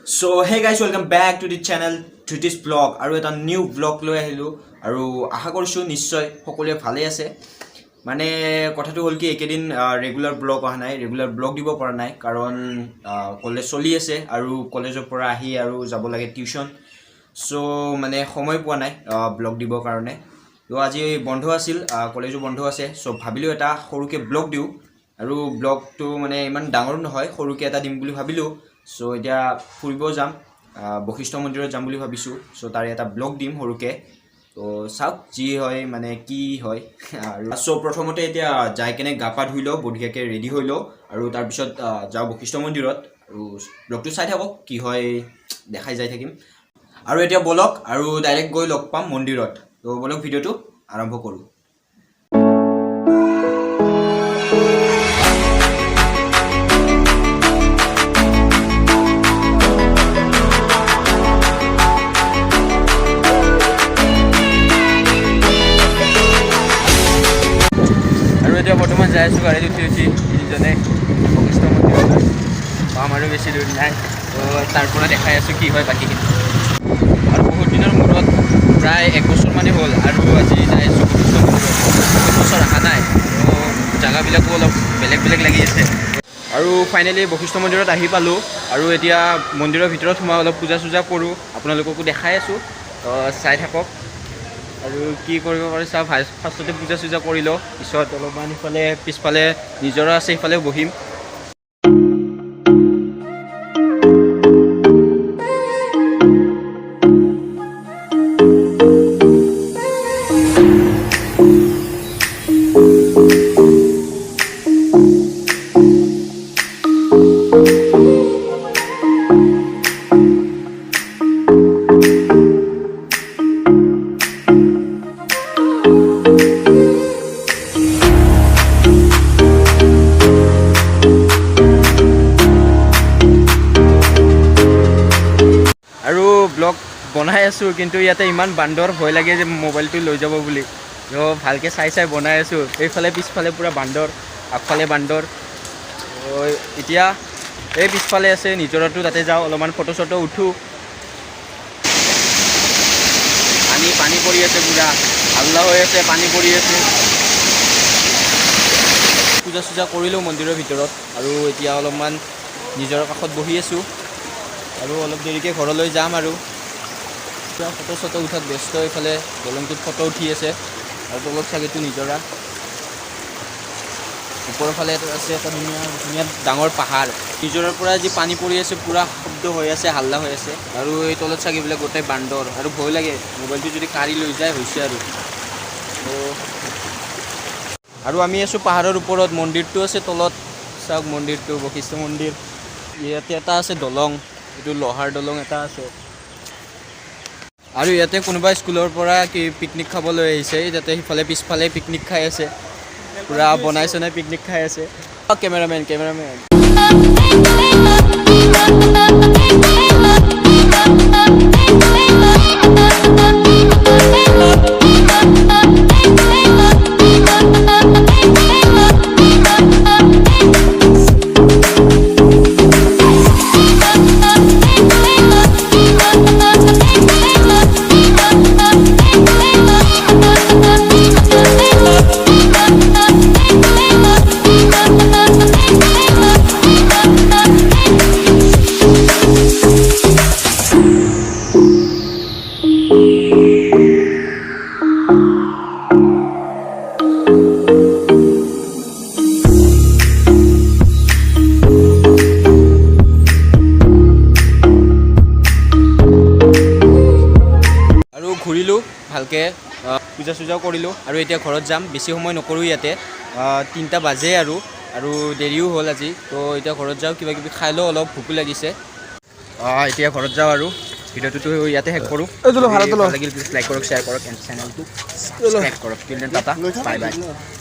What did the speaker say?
So hey guys, welcome back to the channel Tritish vlog আৰু এটা new vlog লৈ আহিলো আৰু আশা কৰিছো নিশ্চয় সকলোৱে ভালে আছে মানে কথাটো হল কি একেদিন ৰেগুলাৰ vlog অহা নাই ৰেগুলাৰ vlog দিব পৰা নাই কাৰণ কলেজ চলি আছে আৰু কলেজৰ পৰা আহি আৰু যাব লাগে টিউচন সো মানে সময় পোৱা নাই vlog দিবৰ কাৰণে তো আজি বন্ধ আছিল কলেজো বন্ধ আছে সো ভাবিলো এটা সৰুকে vlog দিও আৰু vlogটো মানে ইমান ডাঙৰ নহয় সৰুকে এটা দিম বুলি ভাবিলো সো এতিয়া ফুৰিব যাম বশিষ্ঠ মন্দিৰত যাম বুলি ভাবিছো সো তাৰে এটা ব্লগ দিম হৰুকে তো সাউথ জি হয় মানে কি হয় আৰু সো প্ৰথমতে এতিয়া যাই কেনে গাপা ধুইলো বঢ়িয়াকে ৰেডি হইলো আৰু তাৰ পিছত যাও বশিষ্ঠ মন্দিৰত আৰু ব্লগটো চাই থাকক কি হয় দেখাই যাই থাকিম আৰু এতিয়া বলক আৰু ডাইৰেক্ট গৈ লগ পাম মন্দিৰত তো বলক ভিডিওটো আৰম্ভ কৰো বৰ্তমান যাই আছো গাড়ীত উঠি ইজনে বশিষ্ঠ মন্দিৰলৈ আমাৰো বেছি দূৰ নাই তো তাৰ পৰা দেখাই আছো কি হয় বাকীখিনি আৰু বহুত দিনৰ মূৰত প্ৰায় 1 বছৰ মানে হ'ল আৰু আজি যাই আছো বশিষ্ঠ মন্দিৰত বছৰ অহা নাই তো জাগাবিলাকো অলপ বেলেগ বেলেগ লাগি আছে আৰু ফাইনেলি বশিষ্ঠ মন্দিৰত আহি পালোঁ আৰু এতিয়া মন্দিৰৰ ভিতৰত সোমাই অলপ পূজা চূজা কৰোঁ আপোনালোককো দেখাই আছোঁ তো চাই থাকক আৰু কি কৰিব পাৰি চাও ফাৰ্ষ্টতে পূজা চূজা কৰি লওঁ পিছত অলপমান ইফালে পিছফালে নিজৰা আছে ইফালে বহিম ব্লগ বনাই আছোঁ কিন্তু ইয়াতে ইমান বান্দৰ ভয় লাগে যে মোবাইলটো লৈ যাব বুলি তো ভালকৈ চাই বনাই আছোঁ এইফালে পিছফালে পূৰা বান্দৰ আগফালে বান্দৰ এতিয়া এই পিছফালে আছে নিজৰাটো তাতে যাওঁ অলপমান ফটো চটো উঠোঁ পানী পৰি আছে পূৰা হাল্লা হৈ আছে পানী পৰি আছে পূজা চূজা কৰিলোঁ মন্দিৰৰ ভিতৰত আৰু এতিয়া অলপমান নিজৰ কাষত বহি আছোঁ আৰু অলপ দেৰিকৈ ঘৰলৈ যাম আৰু ফটো চটো উঠাত ব্যস্ত এইফালে দলংটোত ফটো উঠি আছে আৰু তলত চাগেটো নিজৰা ওপৰৰ ফালে আছে এটা ধুনীয়া ডাঙৰ পাহাৰ নিজৰাৰ পৰা যি পানী পৰি আছে পূৰা শব্দ হৈ আছে হাল্লা হৈ আছে আৰু এই তলত চাগিবিলাক গোটেই বান্দৰ আৰু ভয় লাগে মোবাইলটো যদি কাঢ়ি লৈ যায় হৈছে আৰু আমি আছোঁ পাহাৰৰ ওপৰত মন্দিৰটো আছে তলত চাওক মন্দিৰটো বশিষ্ঠ মন্দিৰ ইয়াতে এটা আছে দলং এইটো লোহাৰ দলং এটা আছে আৰু ইয়াতে কোনোবা স্কুলৰ পৰা কি পিকনিক খাবলৈ আহিছে যাতে সিফালে পিছফালে পিকনিক খাই আছে পুৰা বনাইছে নাই পিকনিক খাই আছে কেমেৰামেন ঘূৰিলোঁ ভালকৈ পূজা চূজাও কৰিলোঁ আৰু এতিয়া ঘৰত যাম বেছি সময় নকৰোঁ ইয়াতে 3টা বাজে আৰু দেৰিও হ'ল আজি তো এতিয়া ঘৰত যাওঁ কিবা কিবি খাই লওঁ অলপ ভোকো লাগিছে এতিয়া ঘৰত যাওঁ আৰু ভিডিঅ'টোতো ইয়াতে শেষ কৰোঁ ভাল লাগিল প্লিজ লাইক কৰক শ্বেয়াৰ কৰক এণ্ড চেনেলটো ছাবস্ক্ৰাইব কৰক টাটা বাই বাই